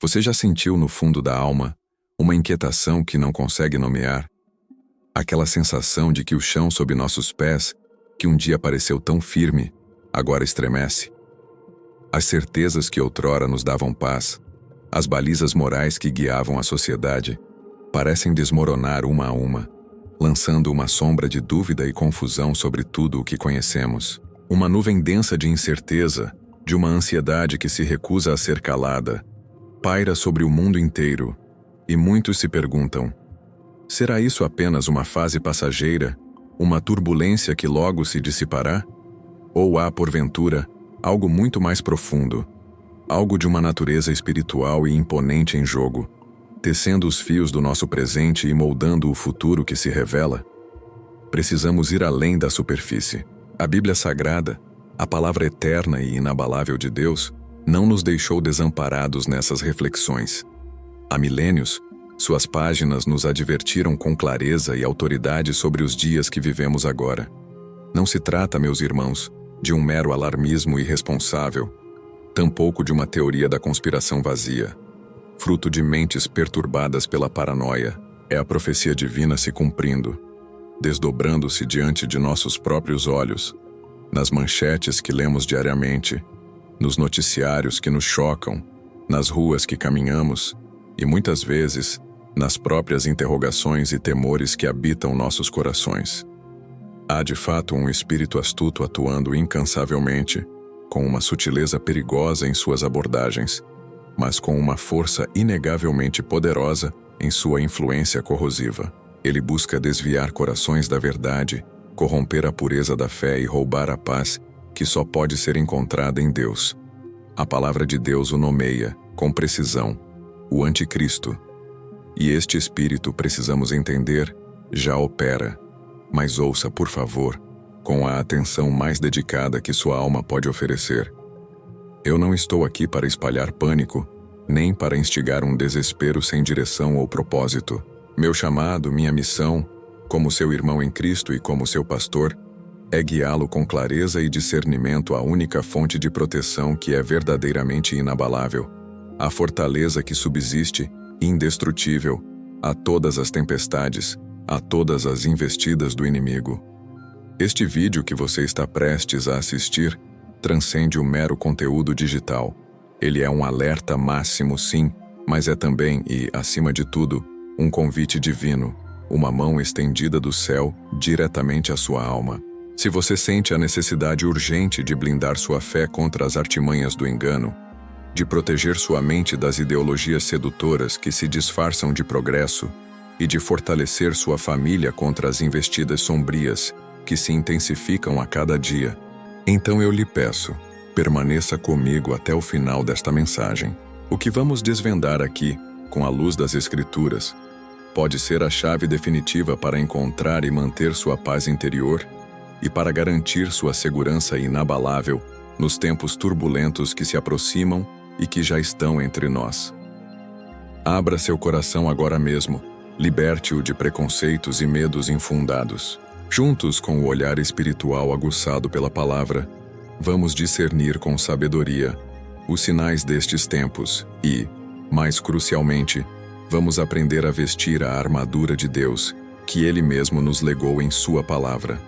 Você já sentiu no fundo da alma uma inquietação que não consegue nomear? Aquela sensação de que o chão sob nossos pés, que um dia pareceu tão firme, agora estremece? As certezas que outrora nos davam paz, as balizas morais que guiavam a sociedade, parecem desmoronar uma a uma, lançando uma sombra de dúvida e confusão sobre tudo o que conhecemos. Uma nuvem densa de incerteza, de uma ansiedade que se recusa a ser calada, paira sobre o mundo inteiro, e muitos se perguntam: será isso apenas uma fase passageira, uma turbulência que logo se dissipará? Ou há, porventura, algo muito mais profundo, algo de uma natureza espiritual e imponente em jogo, tecendo os fios do nosso presente e moldando o futuro que se revela? Precisamos ir além da superfície. A Bíblia Sagrada, a palavra eterna e inabalável de Deus, não nos deixou desamparados nessas reflexões. Há milênios, suas páginas nos advertiram com clareza e autoridade sobre os dias que vivemos agora. Não se trata, meus irmãos, de um mero alarmismo irresponsável, tampouco de uma teoria da conspiração vazia. Fruto de mentes perturbadas pela paranoia, é a profecia divina se cumprindo, desdobrando-se diante de nossos próprios olhos, nas manchetes que lemos diariamente, nos noticiários que nos chocam, nas ruas que caminhamos e, muitas vezes, nas próprias interrogações e temores que habitam nossos corações. Há de fato um espírito astuto atuando incansavelmente, com uma sutileza perigosa em suas abordagens, mas com uma força inegavelmente poderosa em sua influência corrosiva. Ele busca desviar corações da verdade, corromper a pureza da fé e roubar a paz que só pode ser encontrada em Deus. A palavra de Deus o nomeia, com precisão, o Anticristo. E este espírito, precisamos entender, já opera. Mas ouça, por favor, com a atenção mais dedicada que sua alma pode oferecer. Eu não estou aqui para espalhar pânico, nem para instigar um desespero sem direção ou propósito. Meu chamado, minha missão, como seu irmão em Cristo e como seu pastor, é guiá-lo com clareza e discernimento à única fonte de proteção que é verdadeiramente inabalável, a fortaleza que subsiste, indestrutível, a todas as tempestades, a todas as investidas do inimigo. Este vídeo que você está prestes a assistir transcende o mero conteúdo digital. Ele é um alerta máximo, sim, mas é também e, acima de tudo, um convite divino, uma mão estendida do céu diretamente à sua alma. Se você sente a necessidade urgente de blindar sua fé contra as artimanhas do engano, de proteger sua mente das ideologias sedutoras que se disfarçam de progresso e de fortalecer sua família contra as investidas sombrias que se intensificam a cada dia, então eu lhe peço, permaneça comigo até o final desta mensagem. O que vamos desvendar aqui, com a luz das Escrituras, pode ser a chave definitiva para encontrar e manter sua paz interior e para garantir sua segurança inabalável nos tempos turbulentos que se aproximam e que já estão entre nós. Abra seu coração agora mesmo, liberte-o de preconceitos e medos infundados. Juntos com o olhar espiritual aguçado pela palavra, vamos discernir com sabedoria os sinais destes tempos e, mais crucialmente, vamos aprender a vestir a armadura de Deus, que Ele mesmo nos legou em Sua palavra.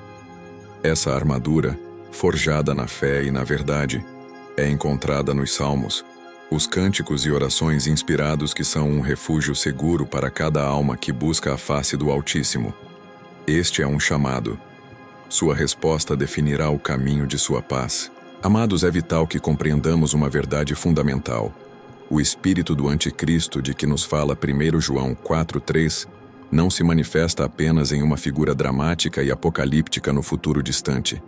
Essa armadura, forjada na fé e na verdade, é encontrada nos Salmos, os cânticos e orações inspirados que são um refúgio seguro para cada alma que busca a face do Altíssimo. Este é um chamado. Sua resposta definirá o caminho de sua paz. Amados, é vital que compreendamos uma verdade fundamental. O espírito do Anticristo de que nos fala 1 João 4:3 não se manifesta apenas em uma figura dramática e apocalíptica no futuro distante.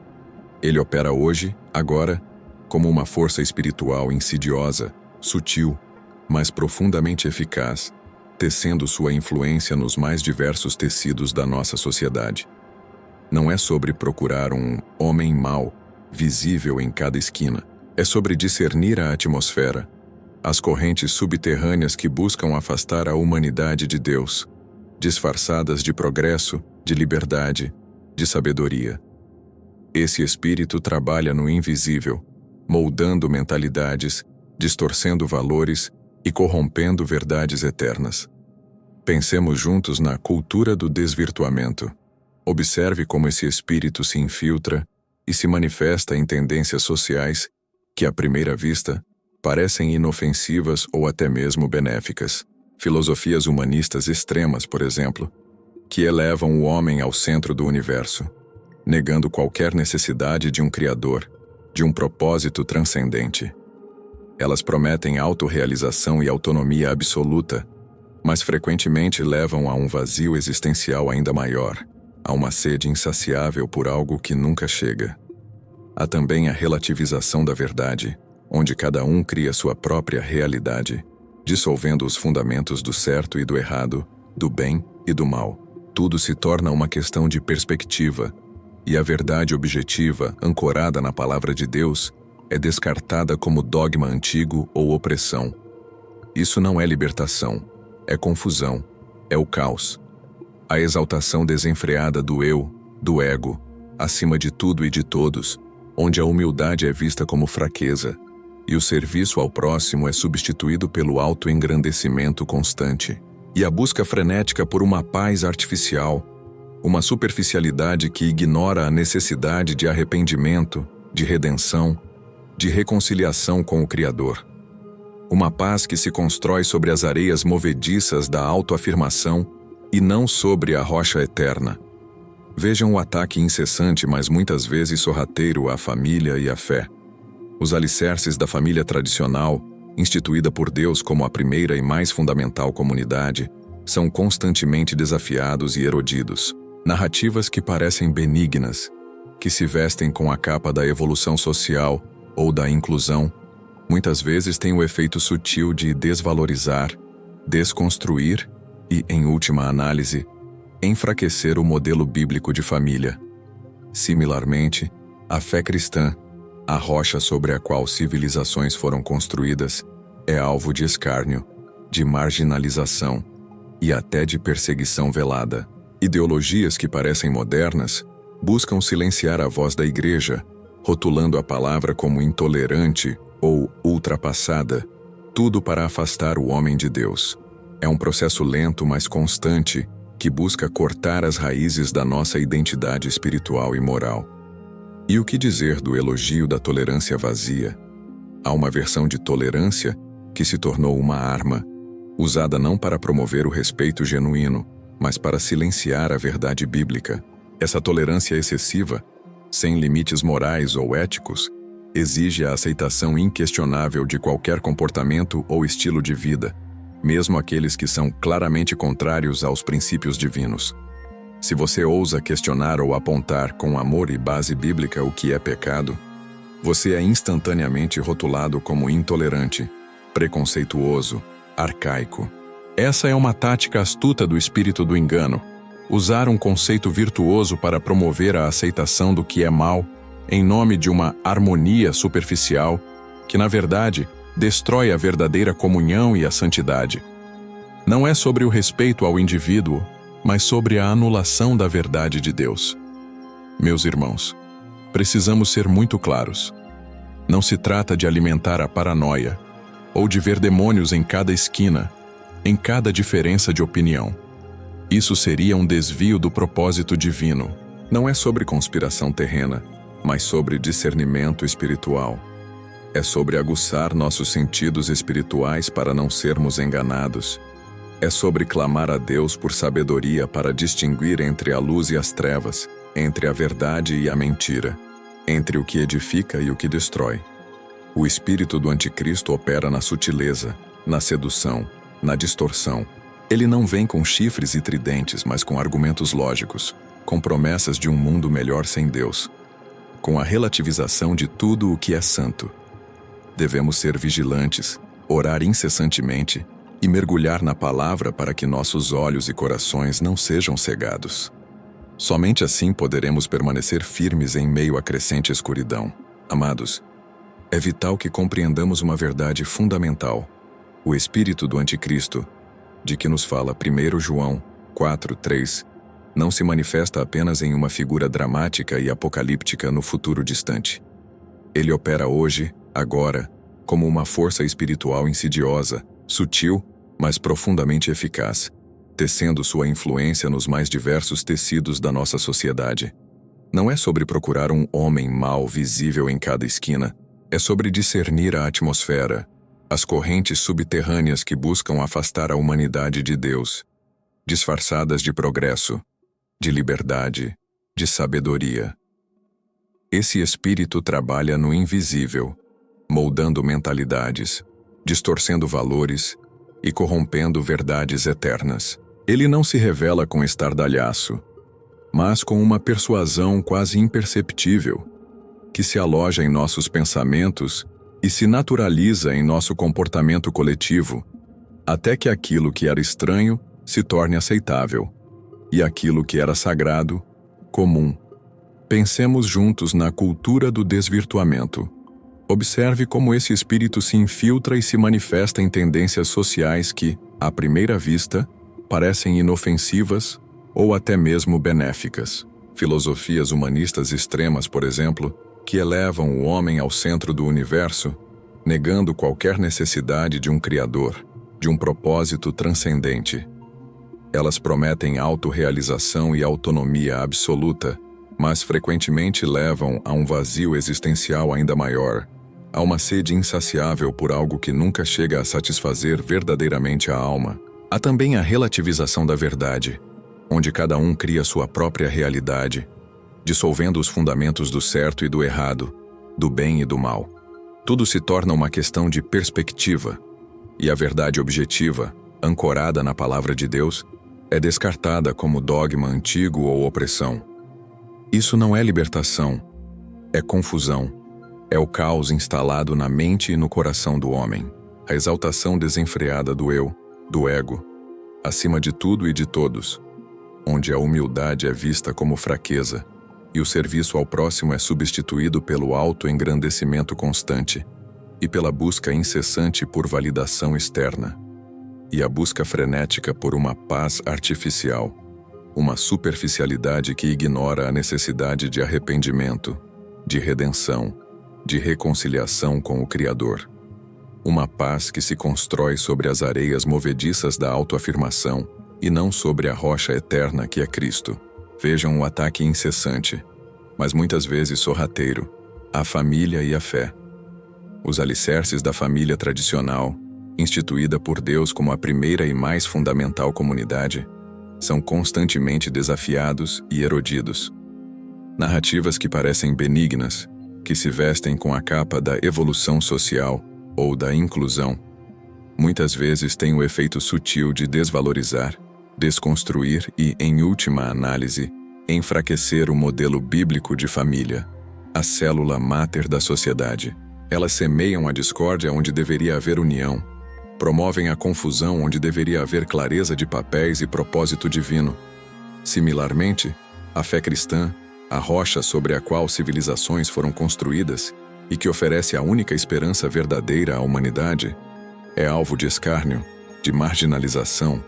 Ele opera hoje, agora, como uma força espiritual insidiosa, sutil, mas profundamente eficaz, tecendo sua influência nos mais diversos tecidos da nossa sociedade. Não é sobre procurar um homem mau, visível em cada esquina. É sobre discernir a atmosfera, as correntes subterrâneas que buscam afastar a humanidade de Deus, disfarçadas de progresso, de liberdade, de sabedoria. Esse espírito trabalha no invisível, moldando mentalidades, distorcendo valores e corrompendo verdades eternas. Pensemos juntos na cultura do desvirtuamento. Observe como esse espírito se infiltra e se manifesta em tendências sociais que, à primeira vista, parecem inofensivas ou até mesmo benéficas. Filosofias humanistas extremas, por exemplo, que elevam o homem ao centro do universo, negando qualquer necessidade de um Criador, de um propósito transcendente. Elas prometem autorrealização e autonomia absoluta, mas frequentemente levam a um vazio existencial ainda maior, a uma sede insaciável por algo que nunca chega. Há também a relativização da verdade, onde cada um cria sua própria realidade, dissolvendo os fundamentos do certo e do errado, do bem e do mal. Tudo se torna uma questão de perspectiva, e a verdade objetiva, ancorada na palavra de Deus, é descartada como dogma antigo ou opressão. Isso não é libertação, é confusão, é o caos. A exaltação desenfreada do eu, do ego, acima de tudo e de todos, onde a humildade é vista como fraqueza, e o serviço ao próximo é substituído pelo autoengrandecimento constante, e a busca frenética por uma paz artificial, uma superficialidade que ignora a necessidade de arrependimento, de redenção, de reconciliação com o Criador. Uma paz que se constrói sobre as areias movediças da autoafirmação e não sobre a rocha eterna. Vejam o ataque incessante, mas muitas vezes sorrateiro à família e à fé. Os alicerces da família tradicional, instituída por Deus como a primeira e mais fundamental comunidade, são constantemente desafiados e erodidos. Narrativas que parecem benignas, que se vestem com a capa da evolução social ou da inclusão, muitas vezes têm o efeito sutil de desvalorizar, desconstruir e, em última análise, enfraquecer o modelo bíblico de família. Similarmente, a fé cristã, a rocha sobre a qual civilizações foram construídas, é alvo de escárnio, de marginalização e até de perseguição velada. Ideologias que parecem modernas buscam silenciar a voz da Igreja, rotulando a palavra como intolerante ou ultrapassada, tudo para afastar o homem de Deus. É um processo lento, mas constante, que busca cortar as raízes da nossa identidade espiritual e moral. E o que dizer do elogio da tolerância vazia? Há uma versão de tolerância que se tornou uma arma, usada não para promover o respeito genuíno, mas para silenciar a verdade bíblica. Essa tolerância excessiva, sem limites morais ou éticos, exige a aceitação inquestionável de qualquer comportamento ou estilo de vida, mesmo aqueles que são claramente contrários aos princípios divinos. Se você ousa questionar ou apontar com amor e base bíblica o que é pecado, você é instantaneamente rotulado como intolerante, preconceituoso, arcaico. Essa é uma tática astuta do espírito do engano, usar um conceito virtuoso para promover a aceitação do que é mal, em nome de uma harmonia superficial, que na verdade destrói a verdadeira comunhão e a santidade. Não é sobre o respeito ao indivíduo, mas sobre a anulação da verdade de Deus. Meus irmãos, precisamos ser muito claros. Não se trata de alimentar a paranoia, ou de ver demônios em cada esquina, em cada diferença de opinião. Isso seria um desvio do propósito divino. Não é sobre conspiração terrena, mas sobre discernimento espiritual. É sobre aguçar nossos sentidos espirituais para não sermos enganados. É sobre clamar a Deus por sabedoria para distinguir entre a luz e as trevas, entre a verdade e a mentira, entre o que edifica e o que destrói. O espírito do anticristo opera na sutileza, na sedução, na distorção. Ele não vem com chifres e tridentes, mas com argumentos lógicos, com promessas de um mundo melhor sem Deus, com a relativização de tudo o que é santo. Devemos ser vigilantes, orar incessantemente e mergulhar na palavra para que nossos olhos e corações não sejam cegados. Somente assim poderemos permanecer firmes em meio à crescente escuridão. Amados, é vital que compreendamos uma verdade fundamental. O espírito do anticristo, de que nos fala 1 João 4:3, não se manifesta apenas em uma figura dramática e apocalíptica no futuro distante. Ele opera hoje, agora, como uma força espiritual insidiosa, sutil, mas profundamente eficaz, tecendo sua influência nos mais diversos tecidos da nossa sociedade. Não é sobre procurar um homem mau visível em cada esquina, é sobre discernir a atmosfera, as correntes subterrâneas que buscam afastar a humanidade de Deus, disfarçadas de progresso, de liberdade, de sabedoria. Esse espírito trabalha no invisível, moldando mentalidades, distorcendo valores e corrompendo verdades eternas. Ele não se revela com estardalhaço, mas com uma persuasão quase imperceptível, que se aloja em nossos pensamentos e se naturaliza em nosso comportamento coletivo, até que aquilo que era estranho se torne aceitável, e aquilo que era sagrado, comum. Pensemos juntos na cultura do desvirtuamento. Observe como esse espírito se infiltra e se manifesta em tendências sociais que, à primeira vista, parecem inofensivas ou até mesmo benéficas. Filosofias humanistas extremas, por exemplo, que elevam o homem ao centro do universo, negando qualquer necessidade de um criador, de um propósito transcendente. Elas prometem autorrealização e autonomia absoluta, mas frequentemente levam a um vazio existencial ainda maior, a uma sede insaciável por algo que nunca chega a satisfazer verdadeiramente a alma. Há também a relativização da verdade, onde cada um cria sua própria realidade, dissolvendo os fundamentos do certo e do errado, do bem e do mal. Tudo se torna uma questão de perspectiva, e a verdade objetiva, ancorada na palavra de Deus, é descartada como dogma antigo ou opressão. Isso não é libertação, é confusão, é o caos instalado na mente e no coração do homem, a exaltação desenfreada do eu, do ego, acima de tudo e de todos, onde a humildade é vista como fraqueza e o serviço ao próximo é substituído pelo auto-engrandecimento constante e pela busca incessante por validação externa, e a busca frenética por uma paz artificial, uma superficialidade que ignora a necessidade de arrependimento, de redenção, de reconciliação com o Criador. Uma paz que se constrói sobre as areias movediças da autoafirmação e não sobre a rocha eterna que é Cristo. Vejam o ataque incessante, mas muitas vezes sorrateiro, à família e à fé. Os alicerces da família tradicional, instituída por Deus como a primeira e mais fundamental comunidade, são constantemente desafiados e erodidos. Narrativas que parecem benignas, que se vestem com a capa da evolução social ou da inclusão, muitas vezes têm o efeito sutil de desvalorizar, desconstruir e, em última análise, enfraquecer o modelo bíblico de família, a célula máter da sociedade. Elas semeiam a discórdia onde deveria haver união, promovem a confusão onde deveria haver clareza de papéis e propósito divino. Similarmente, a fé cristã, a rocha sobre a qual civilizações foram construídas e que oferece a única esperança verdadeira à humanidade, é alvo de escárnio, de marginalização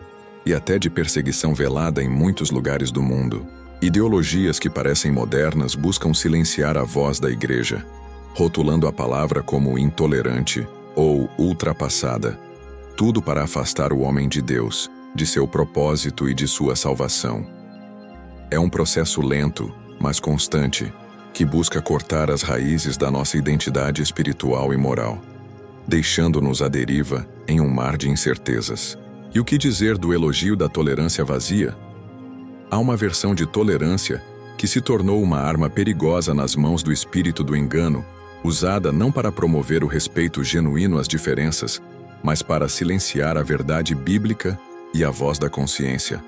e até de perseguição velada em muitos lugares do mundo. Ideologias que parecem modernas buscam silenciar a voz da Igreja, rotulando a palavra como intolerante ou ultrapassada, tudo para afastar o homem de Deus, de seu propósito e de sua salvação. É um processo lento, mas constante, que busca cortar as raízes da nossa identidade espiritual e moral, deixando-nos à deriva em um mar de incertezas. E o que dizer do elogio da tolerância vazia? Há uma versão de tolerância que se tornou uma arma perigosa nas mãos do espírito do engano, usada não para promover o respeito genuíno às diferenças, mas para silenciar a verdade bíblica e a voz da consciência.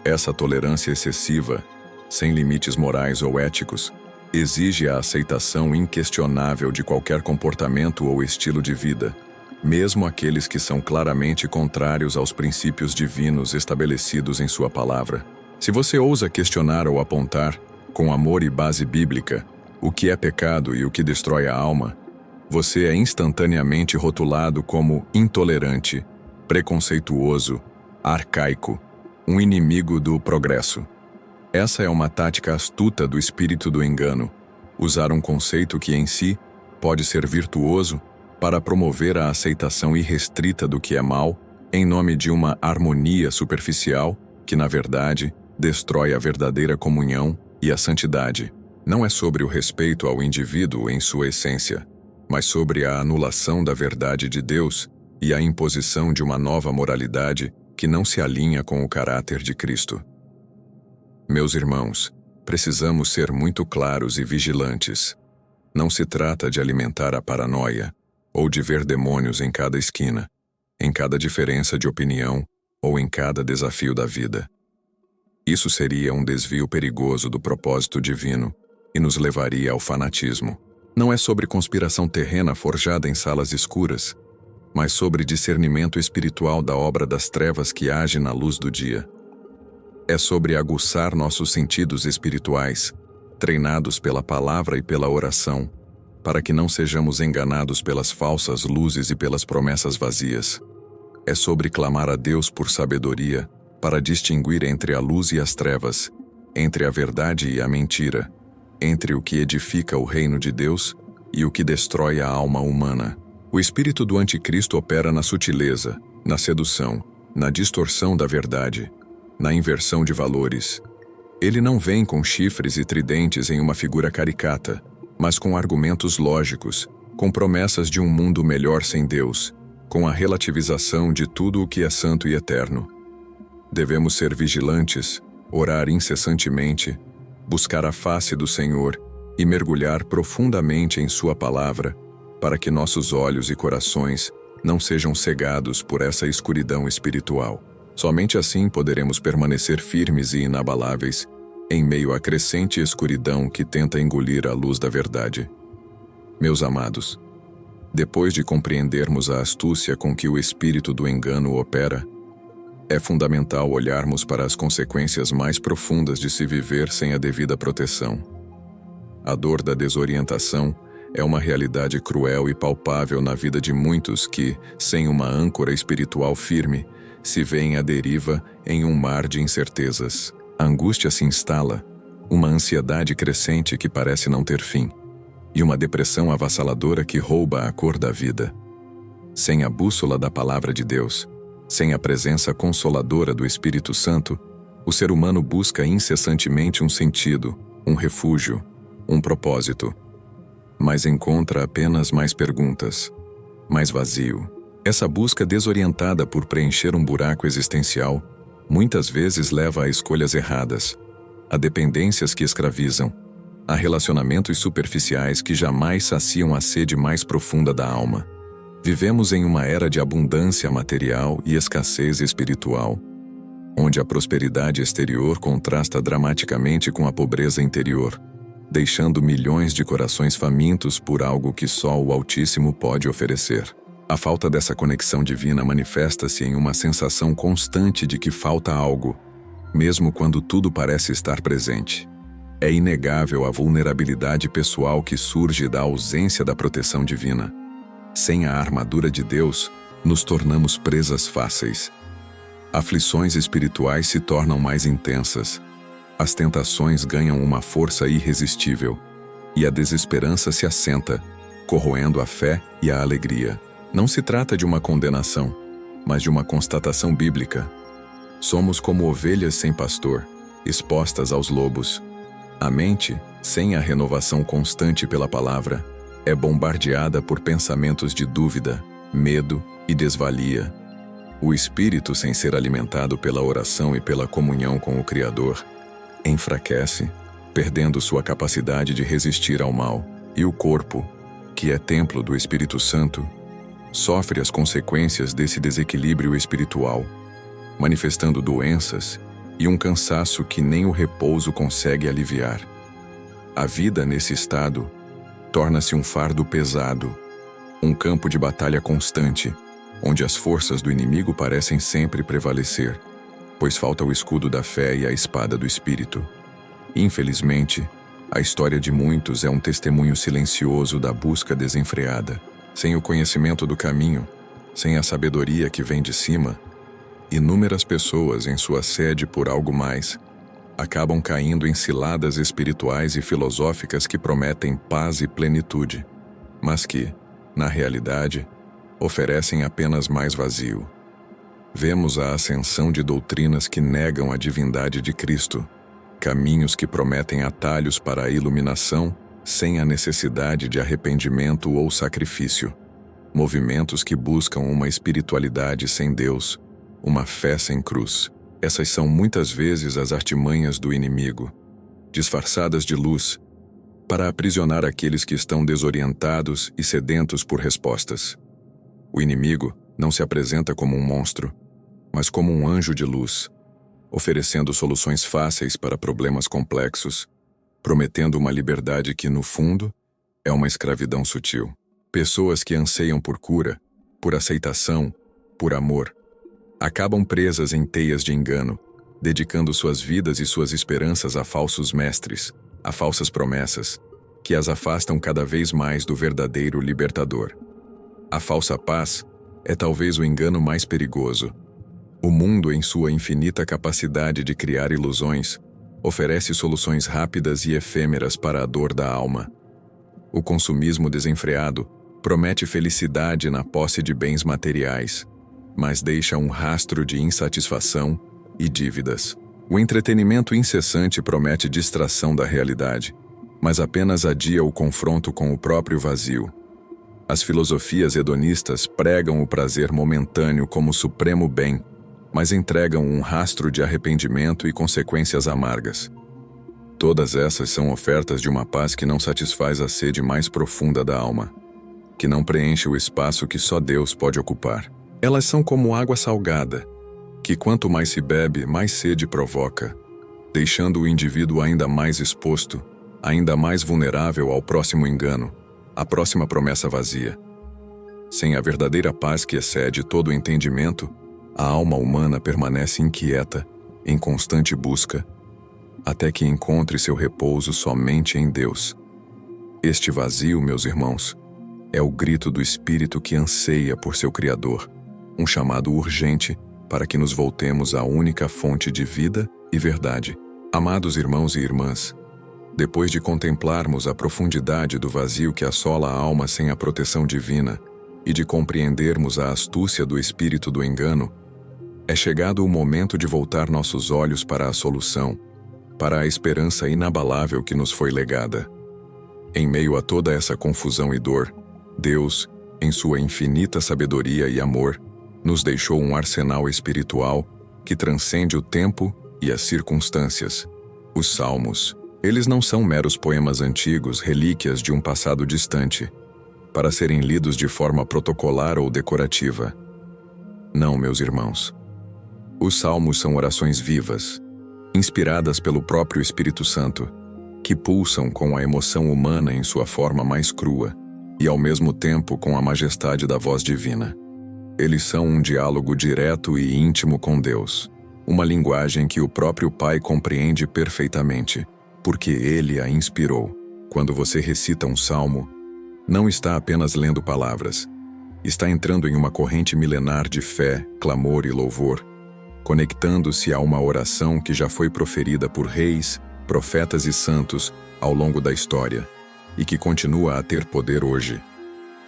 Essa tolerância excessiva, sem limites morais ou éticos, exige a aceitação inquestionável de qualquer comportamento ou estilo de vida, mesmo aqueles que são claramente contrários aos princípios divinos estabelecidos em sua palavra. Se você ousa questionar ou apontar, com amor e base bíblica, o que é pecado e o que destrói a alma, você é instantaneamente rotulado como intolerante, preconceituoso, arcaico, um inimigo do progresso. Essa é uma tática astuta do espírito do engano, usar um conceito que em si pode ser virtuoso para promover a aceitação irrestrita do que é mal, em nome de uma harmonia superficial que, na verdade, destrói a verdadeira comunhão e a santidade. Não é sobre o respeito ao indivíduo em sua essência, mas sobre a anulação da verdade de Deus e a imposição de uma nova moralidade que não se alinha com o caráter de Cristo. Meus irmãos, precisamos ser muito claros e vigilantes. Não se trata de alimentar a paranoia ou de ver demônios em cada esquina, em cada diferença de opinião ou em cada desafio da vida. Isso seria um desvio perigoso do propósito divino e nos levaria ao fanatismo. Não é sobre conspiração terrena forjada em salas escuras, mas sobre discernimento espiritual da obra das trevas que age na luz do dia. É sobre aguçar nossos sentidos espirituais, treinados pela palavra e pela oração, para que não sejamos enganados pelas falsas luzes e pelas promessas vazias. É sobre clamar a Deus por sabedoria, para distinguir entre a luz e as trevas, entre a verdade e a mentira, entre o que edifica o reino de Deus e o que destrói a alma humana. O espírito do anticristo opera na sutileza, na sedução, na distorção da verdade, na inversão de valores. Ele não vem com chifres e tridentes em uma figura caricata, mas com argumentos lógicos, com promessas de um mundo melhor sem Deus, com a relativização de tudo o que é santo e eterno. Devemos ser vigilantes, orar incessantemente, buscar a face do Senhor e mergulhar profundamente em Sua palavra, para que nossos olhos e corações não sejam cegados por essa escuridão espiritual. Somente assim poderemos permanecer firmes e inabaláveis em meio à crescente escuridão que tenta engolir a luz da verdade. Meus amados, depois de compreendermos a astúcia com que o espírito do engano opera, é fundamental olharmos para as consequências mais profundas de se viver sem a devida proteção. A dor da desorientação é uma realidade cruel e palpável na vida de muitos que, sem uma âncora espiritual firme, se veem à deriva em um mar de incertezas. A angústia se instala, uma ansiedade crescente que parece não ter fim, e uma depressão avassaladora que rouba a cor da vida. Sem a bússola da palavra de Deus, sem a presença consoladora do Espírito Santo, o ser humano busca incessantemente um sentido, um refúgio, um propósito, mas encontra apenas mais perguntas, mais vazio. Essa busca desorientada por preencher um buraco existencial muitas vezes leva a escolhas erradas, a dependências que escravizam, a relacionamentos superficiais que jamais saciam a sede mais profunda da alma. Vivemos em uma era de abundância material e escassez espiritual, onde a prosperidade exterior contrasta dramaticamente com a pobreza interior, deixando milhões de corações famintos por algo que só o Altíssimo pode oferecer. A falta dessa conexão divina manifesta-se em uma sensação constante de que falta algo, mesmo quando tudo parece estar presente. É inegável a vulnerabilidade pessoal que surge da ausência da proteção divina. Sem a armadura de Deus, nos tornamos presas fáceis. Aflições espirituais se tornam mais intensas. As tentações ganham uma força irresistível, e a desesperança se assenta, corroendo a fé e a alegria. Não se trata de uma condenação, mas de uma constatação bíblica. Somos como ovelhas sem pastor, expostas aos lobos. A mente, sem a renovação constante pela palavra, é bombardeada por pensamentos de dúvida, medo e desvalia. O espírito, sem ser alimentado pela oração e pela comunhão com o Criador, enfraquece, perdendo sua capacidade de resistir ao mal, e o corpo, que é templo do Espírito Santo, sofre as consequências desse desequilíbrio espiritual, manifestando doenças e um cansaço que nem o repouso consegue aliviar. A vida nesse estado torna-se um fardo pesado, um campo de batalha constante, onde as forças do inimigo parecem sempre prevalecer, pois falta o escudo da fé e a espada do Espírito. Infelizmente, a história de muitos é um testemunho silencioso da busca desenfreada. Sem o conhecimento do caminho, sem a sabedoria que vem de cima, inúmeras pessoas em sua sede por algo mais acabam caindo em ciladas espirituais e filosóficas que prometem paz e plenitude, mas que, na realidade, oferecem apenas mais vazio. Vemos a ascensão de doutrinas que negam a divindade de Cristo, caminhos que prometem atalhos para a iluminação sem a necessidade de arrependimento ou sacrifício, movimentos que buscam uma espiritualidade sem Deus, uma fé sem cruz. Essas são muitas vezes as artimanhas do inimigo, disfarçadas de luz, para aprisionar aqueles que estão desorientados e sedentos por respostas. O inimigo não se apresenta como um monstro, mas como um anjo de luz, oferecendo soluções fáceis para problemas complexos, prometendo uma liberdade que, no fundo, é uma escravidão sutil. Pessoas que anseiam por cura, por aceitação, por amor, acabam presas em teias de engano, dedicando suas vidas e suas esperanças a falsos mestres, a falsas promessas, que as afastam cada vez mais do verdadeiro libertador. A falsa paz é talvez o engano mais perigoso. O mundo, em sua infinita capacidade de criar ilusões, oferece soluções rápidas e efêmeras para a dor da alma. O consumismo desenfreado promete felicidade na posse de bens materiais, mas deixa um rastro de insatisfação e dívidas. O entretenimento incessante promete distração da realidade, mas apenas adia o confronto com o próprio vazio. As filosofias hedonistas pregam o prazer momentâneo como supremo bem, mas entregam um rastro de arrependimento e consequências amargas. Todas essas são ofertas de uma paz que não satisfaz a sede mais profunda da alma, que não preenche o espaço que só Deus pode ocupar. Elas são como água salgada, que quanto mais se bebe, mais sede provoca, deixando o indivíduo ainda mais exposto, ainda mais vulnerável ao próximo engano, à próxima promessa vazia. Sem a verdadeira paz que excede todo o entendimento, a alma humana permanece inquieta, em constante busca, até que encontre seu repouso somente em Deus. Este vazio, meus irmãos, é o grito do espírito que anseia por seu Criador, um chamado urgente para que nos voltemos à única fonte de vida e verdade. Amados irmãos e irmãs, depois de contemplarmos a profundidade do vazio que assola a alma sem a proteção divina e de compreendermos a astúcia do espírito do engano, é chegado o momento de voltar nossos olhos para a solução, para a esperança inabalável que nos foi legada. Em meio a toda essa confusão e dor, Deus, em sua infinita sabedoria e amor, nos deixou um arsenal espiritual que transcende o tempo e as circunstâncias. Os Salmos. Eles não são meros poemas antigos, relíquias de um passado distante, para serem lidos de forma protocolar ou decorativa. Não, meus irmãos. Os Salmos são orações vivas, inspiradas pelo próprio Espírito Santo, que pulsam com a emoção humana em sua forma mais crua e ao mesmo tempo com a majestade da voz divina. Eles são um diálogo direto e íntimo com Deus, uma linguagem que o próprio Pai compreende perfeitamente, porque Ele a inspirou. Quando você recita um salmo, não está apenas lendo palavras, está entrando em uma corrente milenar de fé, clamor e louvor, conectando-se a uma oração que já foi proferida por reis, profetas e santos ao longo da história, e que continua a ter poder hoje.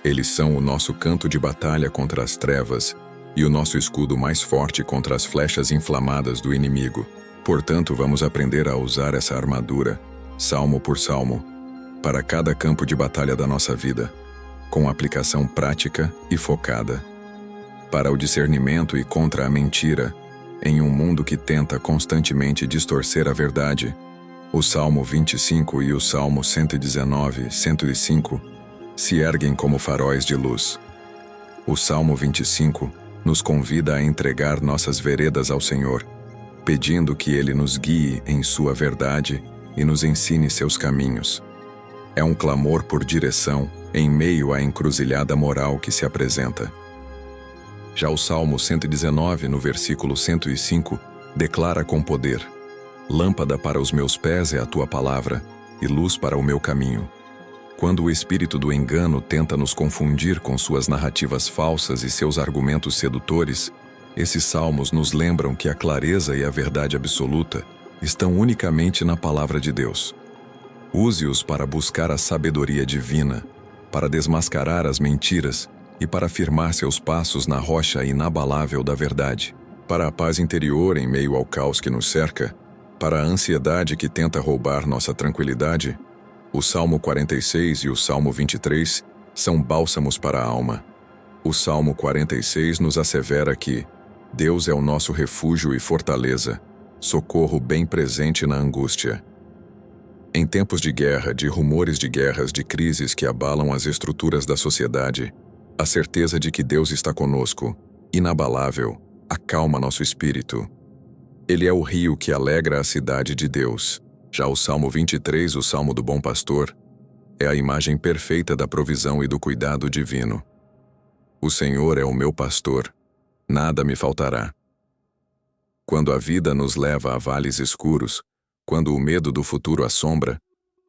Eles são o nosso canto de batalha contra as trevas e o nosso escudo mais forte contra as flechas inflamadas do inimigo. Portanto, vamos aprender a usar essa armadura, salmo por salmo, para cada campo de batalha da nossa vida, com aplicação prática e focada. Para o discernimento e contra a mentira, em um mundo que tenta constantemente distorcer a verdade, o Salmo 25 e o Salmo 119, 105 se erguem como faróis de luz. O Salmo 25 nos convida a entregar nossas veredas ao Senhor, pedindo que Ele nos guie em sua verdade e nos ensine seus caminhos. É um clamor por direção em meio à encruzilhada moral que se apresenta. Já o Salmo 119, no versículo 105, declara com poder: Lâmpada para os meus pés é a tua palavra, e luz para o meu caminho. Quando o espírito do engano tenta nos confundir com suas narrativas falsas e seus argumentos sedutores, esses salmos nos lembram que a clareza e a verdade absoluta estão unicamente na palavra de Deus. Use-os para buscar a sabedoria divina, para desmascarar as mentiras e para firmar seus passos na rocha inabalável da verdade. Para a paz interior em meio ao caos que nos cerca, para a ansiedade que tenta roubar nossa tranquilidade, o Salmo 46 e o Salmo 23 são bálsamos para a alma. O Salmo 46 nos assevera que Deus é o nosso refúgio e fortaleza, socorro bem presente na angústia. Em tempos de guerra, de rumores de guerras, de crises que abalam as estruturas da sociedade, a certeza de que Deus está conosco, inabalável, acalma nosso espírito. Ele é o rio que alegra a cidade de Deus. Já o Salmo 23, o Salmo do Bom Pastor, é a imagem perfeita da provisão e do cuidado divino. O Senhor é o meu pastor, nada me faltará. Quando a vida nos leva a vales escuros, quando o medo do futuro assombra,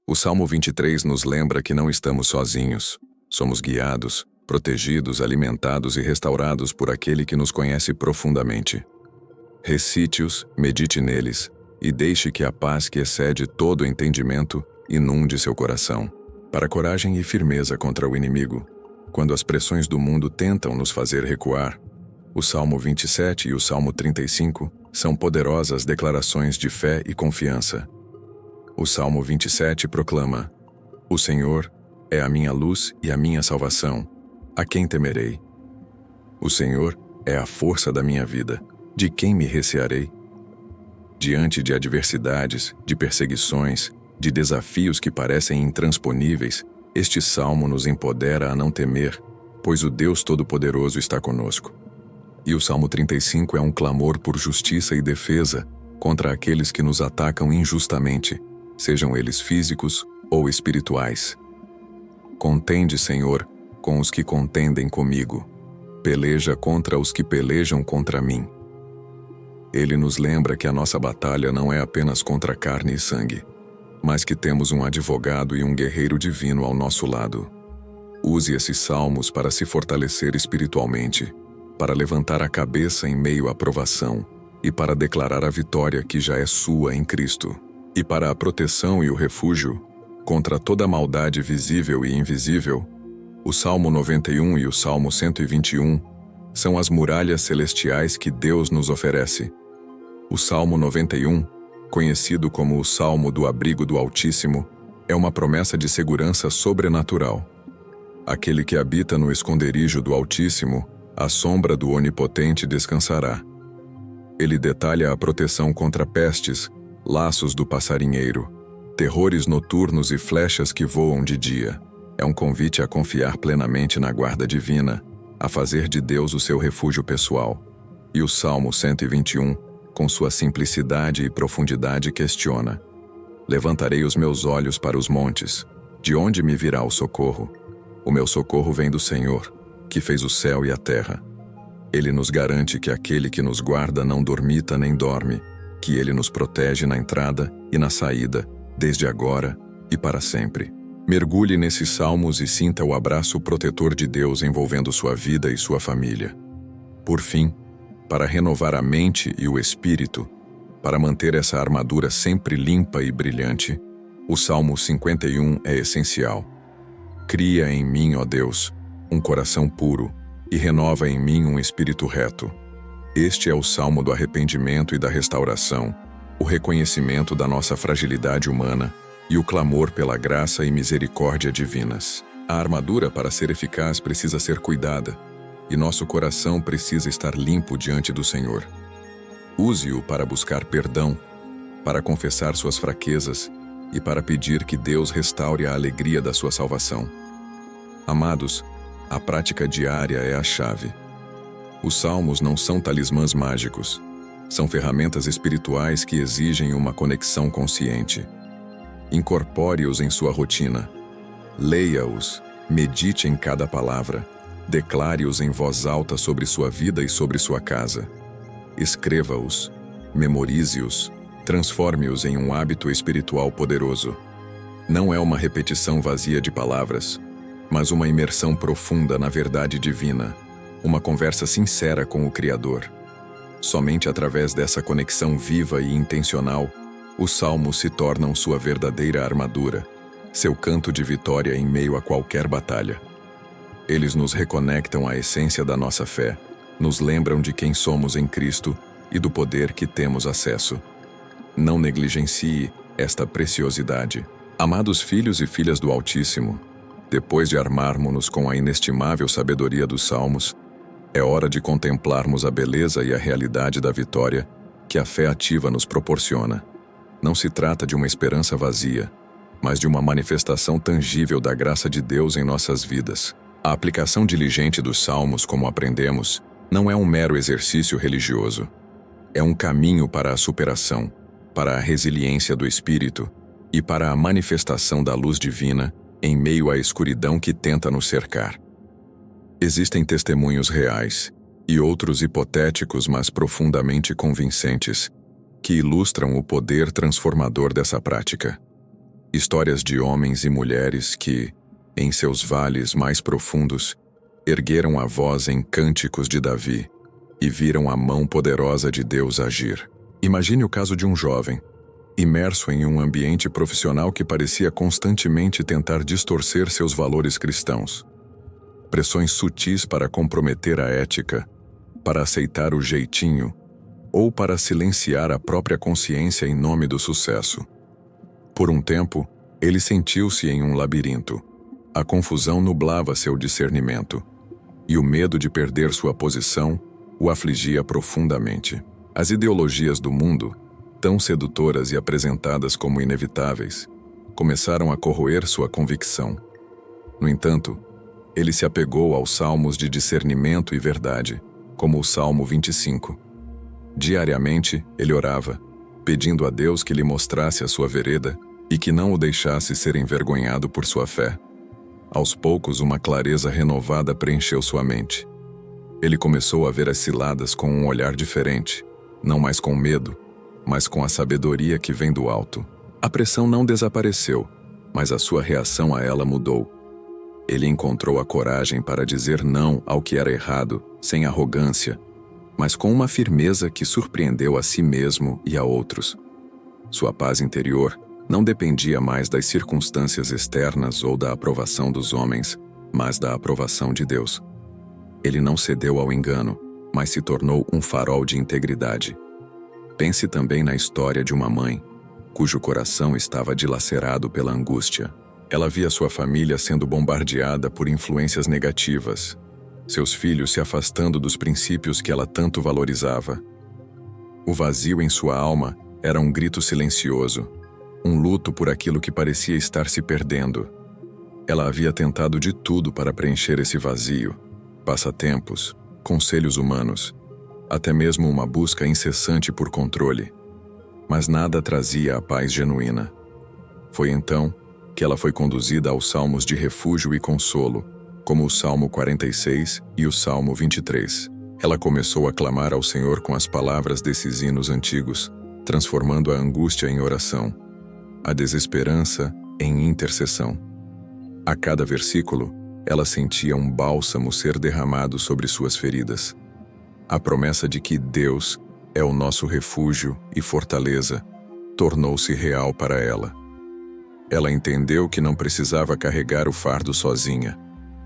o Salmo 23 nos lembra que não estamos sozinhos. Somos guiados, protegidos, alimentados e restaurados por aquele que nos conhece profundamente. Recite-os, medite neles, e deixe que a paz que excede todo entendimento inunde seu coração. Para coragem e firmeza contra o inimigo, quando as pressões do mundo tentam nos fazer recuar, o Salmo 27 e o Salmo 35 são poderosas declarações de fé e confiança. O Salmo 27 proclama: O Senhor é a minha luz e a minha salvação. A quem temerei? O Senhor é a força da minha vida. De quem me recearei? Diante de adversidades, de perseguições, de desafios que parecem intransponíveis, este salmo nos empodera a não temer, pois o Deus Todo-Poderoso está conosco. E o Salmo 35 é um clamor por justiça e defesa contra aqueles que nos atacam injustamente, sejam eles físicos ou espirituais. Contende, Senhor, com os que contendem comigo. Peleja contra os que pelejam contra mim. Ele nos lembra que a nossa batalha não é apenas contra carne e sangue, mas que temos um advogado e um guerreiro divino ao nosso lado. Use esses salmos para se fortalecer espiritualmente, para levantar a cabeça em meio à provação e para declarar a vitória que já é sua em Cristo. E para a proteção e o refúgio contra toda maldade visível e invisível, o Salmo 91 e o Salmo 121 são as muralhas celestiais que Deus nos oferece. O Salmo 91, conhecido como o Salmo do Abrigo do Altíssimo, é uma promessa de segurança sobrenatural. Aquele que habita no esconderijo do Altíssimo, à sombra do Onipotente descansará. Ele detalha a proteção contra pestes, laços do passarinheiro, terrores noturnos e flechas que voam de dia. É um convite a confiar plenamente na guarda divina, a fazer de Deus o seu refúgio pessoal. E o Salmo 121, com sua simplicidade e profundidade, questiona: Levantarei os meus olhos para os montes. De onde me virá o socorro? O meu socorro vem do Senhor, que fez o céu e a terra. Ele nos garante que aquele que nos guarda não dormita nem dorme, que ele nos protege na entrada e na saída, desde agora e para sempre. Mergulhe nesses salmos e sinta o abraço protetor de Deus envolvendo sua vida e sua família. Por fim, para renovar a mente e o espírito, para manter essa armadura sempre limpa e brilhante, o Salmo 51 é essencial. Cria em mim, ó Deus, um coração puro e renova em mim um espírito reto. Este é o salmo do arrependimento e da restauração, o reconhecimento da nossa fragilidade humana e o clamor pela graça e misericórdia divinas. A armadura, para ser eficaz, precisa ser cuidada, e nosso coração precisa estar limpo diante do Senhor. Use-o para buscar perdão, para confessar suas fraquezas e para pedir que Deus restaure a alegria da sua salvação. Amados, a prática diária é a chave. Os salmos não são talismãs mágicos, são ferramentas espirituais que exigem uma conexão consciente. Incorpore-os em sua rotina. Leia-os, medite em cada palavra, declare-os em voz alta sobre sua vida e sobre sua casa. Escreva-os, memorize-os, transforme-os em um hábito espiritual poderoso. Não é uma repetição vazia de palavras, mas uma imersão profunda na verdade divina, uma conversa sincera com o Criador. Somente através dessa conexão viva e intencional, os salmos se tornam sua verdadeira armadura, seu canto de vitória em meio a qualquer batalha. Eles nos reconectam à essência da nossa fé, nos lembram de quem somos em Cristo e do poder que temos acesso. Não negligencie esta preciosidade. Amados filhos e filhas do Altíssimo, depois de armarmos-nos com a inestimável sabedoria dos Salmos, é hora de contemplarmos a beleza e a realidade da vitória que a fé ativa nos proporciona. Não se trata de uma esperança vazia, mas de uma manifestação tangível da graça de Deus em nossas vidas. A aplicação diligente dos Salmos, como aprendemos, não é um mero exercício religioso. É um caminho para a superação, para a resiliência do espírito e para a manifestação da luz divina em meio à escuridão que tenta nos cercar. Existem testemunhos reais e outros hipotéticos, mas profundamente convincentes, que ilustram o poder transformador dessa prática. Histórias de homens e mulheres que, em seus vales mais profundos, ergueram a voz em cânticos de Davi e viram a mão poderosa de Deus agir. Imagine o caso de um jovem, imerso em um ambiente profissional que parecia constantemente tentar distorcer seus valores cristãos. Pressões sutis para comprometer a ética, para aceitar o jeitinho, ou para silenciar a própria consciência em nome do sucesso. Por um tempo, ele sentiu-se em um labirinto. A confusão nublava seu discernimento, e o medo de perder sua posição o afligia profundamente. As ideologias do mundo, tão sedutoras e apresentadas como inevitáveis, começaram a corroer sua convicção. No entanto, ele se apegou aos salmos de discernimento e verdade, como o Salmo 25. Diariamente, ele orava, pedindo a Deus que lhe mostrasse a sua vereda e que não o deixasse ser envergonhado por sua fé. Aos poucos, uma clareza renovada preencheu sua mente. Ele começou a ver as ciladas com um olhar diferente, não mais com medo, mas com a sabedoria que vem do alto. A pressão não desapareceu, mas a sua reação a ela mudou. Ele encontrou a coragem para dizer não ao que era errado, sem arrogância, mas com uma firmeza que surpreendeu a si mesmo e a outros. Sua paz interior não dependia mais das circunstâncias externas ou da aprovação dos homens, mas da aprovação de Deus. Ele não cedeu ao engano, mas se tornou um farol de integridade. Pense também na história de uma mãe, cujo coração estava dilacerado pela angústia. Ela via sua família sendo bombardeada por influências negativas, seus filhos se afastando dos princípios que ela tanto valorizava. O vazio em sua alma era um grito silencioso, um luto por aquilo que parecia estar se perdendo. Ela havia tentado de tudo para preencher esse vazio: passatempos, conselhos humanos, até mesmo uma busca incessante por controle. Mas nada trazia a paz genuína. Foi então que ela foi conduzida aos salmos de refúgio e consolo, como o Salmo 46 e o Salmo 23. Ela começou a clamar ao Senhor com as palavras desses hinos antigos, transformando a angústia em oração, a desesperança em intercessão. A cada versículo, ela sentia um bálsamo ser derramado sobre suas feridas. A promessa de que Deus é o nosso refúgio e fortaleza tornou-se real para ela. Ela entendeu que não precisava carregar o fardo sozinha.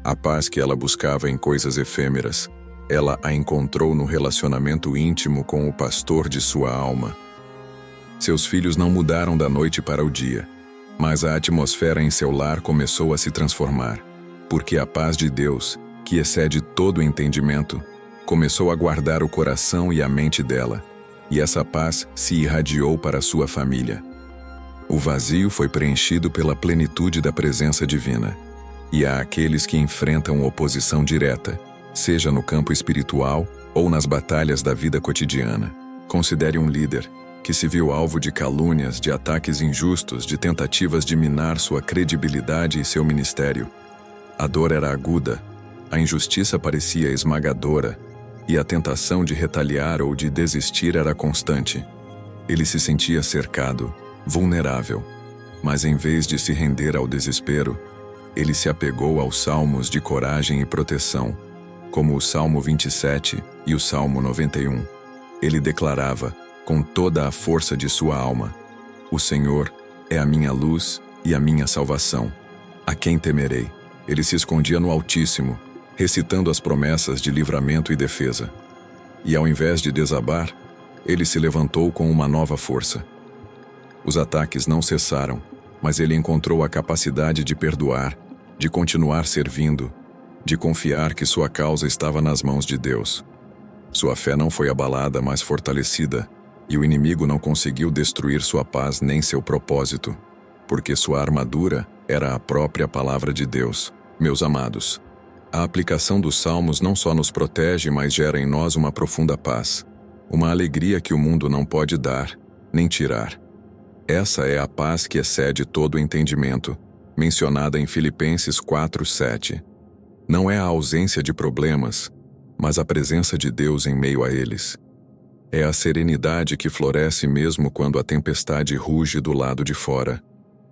A paz que ela buscava em coisas efêmeras, ela a encontrou no relacionamento íntimo com o pastor de sua alma. Seus filhos não mudaram da noite para o dia, mas a atmosfera em seu lar começou a se transformar, porque a paz de Deus, que excede todo o entendimento, começou a guardar o coração e a mente dela, e essa paz se irradiou para sua família. O vazio foi preenchido pela plenitude da presença divina, e há aqueles que enfrentam oposição direta, seja no campo espiritual ou nas batalhas da vida cotidiana. Considere um líder que se viu alvo de calúnias, de ataques injustos, de tentativas de minar sua credibilidade e seu ministério. A dor era aguda, a injustiça parecia esmagadora, e a tentação de retaliar ou de desistir era constante. Ele se sentia cercado, vulnerável, mas em vez de se render ao desespero, ele se apegou aos salmos de coragem e proteção, como o Salmo 27 e o Salmo 91. Ele declarava, com toda a força de sua alma: "O Senhor é a minha luz e a minha salvação. A quem temerei? Ele se escondia no Altíssimo, recitando as promessas de livramento e defesa. E ao invés de desabar, ele se levantou com uma nova força. Os ataques não cessaram, mas ele encontrou a capacidade de perdoar, de continuar servindo, de confiar que sua causa estava nas mãos de Deus. Sua fé não foi abalada, mas fortalecida, e o inimigo não conseguiu destruir sua paz nem seu propósito, porque sua armadura era a própria palavra de Deus. Meus amados, a aplicação dos salmos não só nos protege, mas gera em nós uma profunda paz, uma alegria que o mundo não pode dar, nem tirar. Essa é a paz que excede todo o entendimento, mencionada em Filipenses 4:7. Não é a ausência de problemas, mas a presença de Deus em meio a eles. É a serenidade que floresce mesmo quando a tempestade ruge do lado de fora,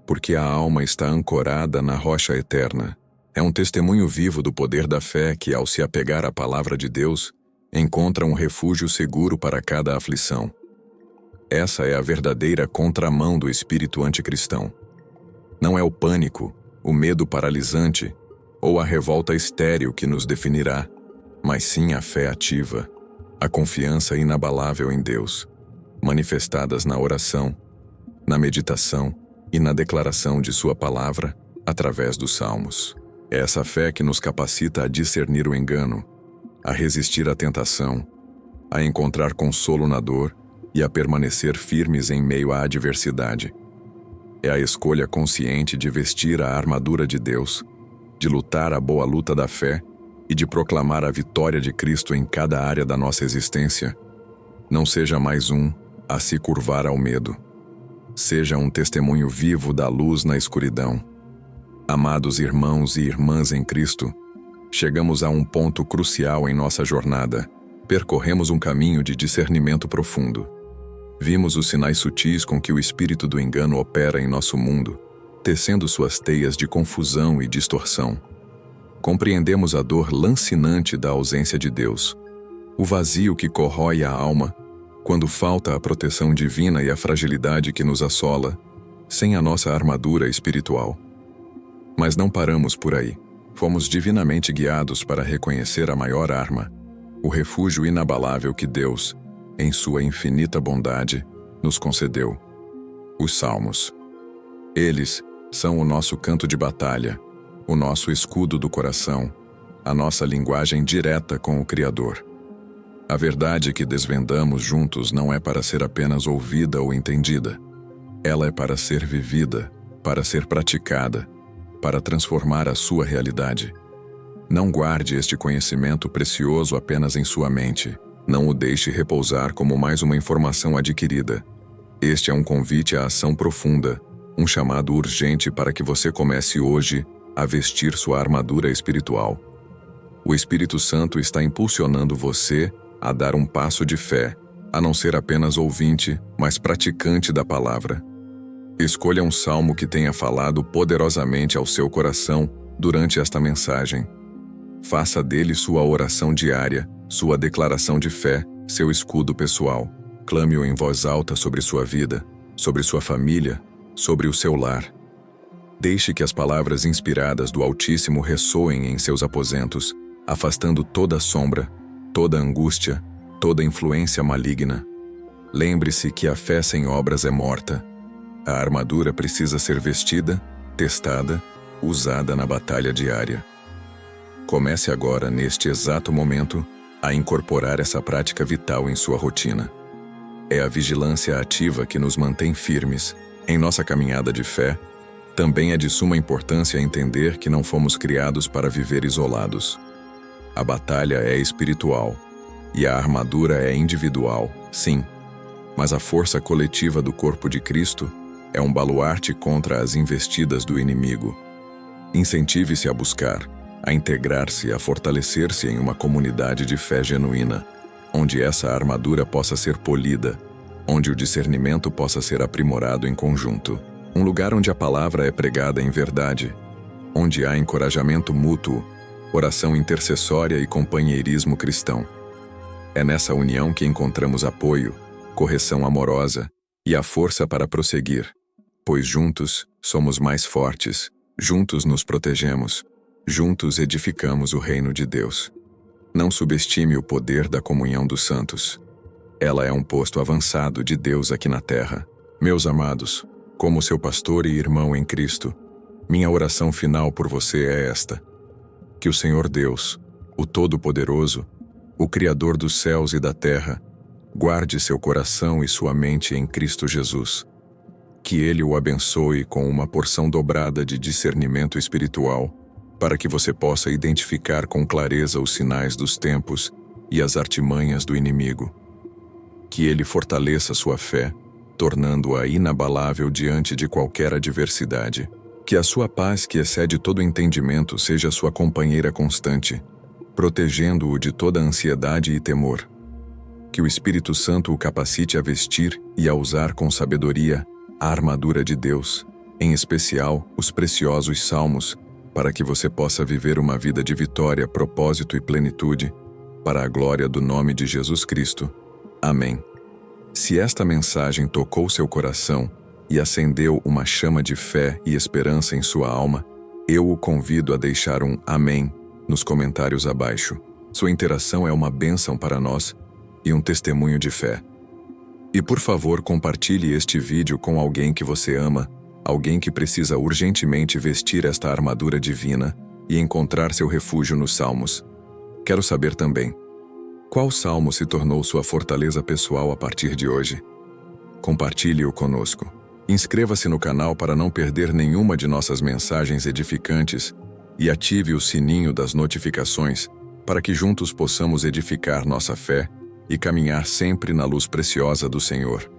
porque a alma está ancorada na rocha eterna. É um testemunho vivo do poder da fé que, ao se apegar à palavra de Deus, encontra um refúgio seguro para cada aflição. Essa é a verdadeira contramão do espírito anticristão. Não é o pânico, o medo paralisante ou a revolta estéril que nos definirá, mas sim a fé ativa, a confiança inabalável em Deus, manifestadas na oração, na meditação e na declaração de sua palavra através dos salmos. É essa fé que nos capacita a discernir o engano, a resistir à tentação, a encontrar consolo na dor e a permanecer firmes em meio à adversidade. É a escolha consciente de vestir a armadura de Deus, de lutar a boa luta da fé e de proclamar a vitória de Cristo em cada área da nossa existência. Não seja mais um a se curvar ao medo. Seja um testemunho vivo da luz na escuridão. Amados irmãos e irmãs em Cristo, chegamos a um ponto crucial em nossa jornada. Percorremos um caminho de discernimento profundo. Vimos os sinais sutis com que o espírito do engano opera em nosso mundo, tecendo suas teias de confusão e distorção. Compreendemos a dor lancinante da ausência de Deus, o vazio que corrói a alma, quando falta a proteção divina e a fragilidade que nos assola, sem a nossa armadura espiritual. Mas não paramos por aí. Fomos divinamente guiados para reconhecer a maior arma, o refúgio inabalável que Deus, em sua infinita bondade, nos concedeu: os Salmos. Eles são o nosso canto de batalha, o nosso escudo do coração, a nossa linguagem direta com o Criador. A verdade que desvendamos juntos não é para ser apenas ouvida ou entendida. Ela é para ser vivida, para ser praticada, para transformar a sua realidade. Não guarde este conhecimento precioso apenas em sua mente. Não o deixe repousar como mais uma informação adquirida. Este é um convite à ação profunda, um chamado urgente para que você comece hoje a vestir sua armadura espiritual. O Espírito Santo está impulsionando você a dar um passo de fé, a não ser apenas ouvinte, mas praticante da palavra. Escolha um salmo que tenha falado poderosamente ao seu coração durante esta mensagem. Faça dele sua oração diária, sua declaração de fé, seu escudo pessoal. Clame-o em voz alta sobre sua vida, sobre sua família, sobre o seu lar. Deixe que as palavras inspiradas do Altíssimo ressoem em seus aposentos, afastando toda sombra, toda angústia, toda influência maligna. Lembre-se que a fé sem obras é morta. A armadura precisa ser vestida, testada, usada na batalha diária. Comece agora, neste exato momento, a incorporar essa prática vital em sua rotina. É a vigilância ativa que nos mantém firmes em nossa caminhada de fé. Também é de suma importância entender que não fomos criados para viver isolados. A batalha é espiritual e a armadura é individual, sim, mas a força coletiva do corpo de Cristo é um baluarte contra as investidas do inimigo. Incentive-se a buscar, a integrar-se, a fortalecer-se em uma comunidade de fé genuína, onde essa armadura possa ser polida, onde o discernimento possa ser aprimorado em conjunto. Um lugar onde a palavra é pregada em verdade, onde há encorajamento mútuo, oração intercessória e companheirismo cristão. É nessa união que encontramos apoio, correção amorosa e a força para prosseguir. pois juntos somos mais fortes, juntos nos protegemos, juntos edificamos o reino de Deus. Não subestime o poder da comunhão dos santos. Ela é um posto avançado de Deus aqui na terra. Meus amados, como seu pastor e irmão em Cristo, minha oração final por você é esta: que o Senhor Deus, o Todo-Poderoso, o Criador dos céus e da terra, guarde seu coração e sua mente em Cristo Jesus. Que Ele o abençoe com uma porção dobrada de discernimento espiritual, para que você possa identificar com clareza os sinais dos tempos e as artimanhas do inimigo. Que Ele fortaleça sua fé, tornando-a inabalável diante de qualquer adversidade. Que a sua paz, que excede todo entendimento, seja sua companheira constante, protegendo-o de toda ansiedade e temor. Que o Espírito Santo o capacite a vestir e a usar com sabedoria a armadura de Deus, em especial os preciosos salmos, para que você possa viver uma vida de vitória, propósito e plenitude, para a glória do nome de Jesus Cristo. Amém. Se esta mensagem tocou seu coração e acendeu uma chama de fé e esperança em sua alma, eu o convido a deixar um amém nos comentários abaixo. Sua interação é uma bênção para nós e um testemunho de fé. E por favor, compartilhe este vídeo com alguém que você ama, alguém que precisa urgentemente vestir esta armadura divina e encontrar seu refúgio nos salmos. Quero saber também: qual salmo se tornou sua fortaleza pessoal a partir de hoje? Compartilhe-o conosco. Inscreva-se no canal para não perder nenhuma de nossas mensagens edificantes e ative o sininho das notificações para que juntos possamos edificar nossa fé e caminhar sempre na luz preciosa do Senhor.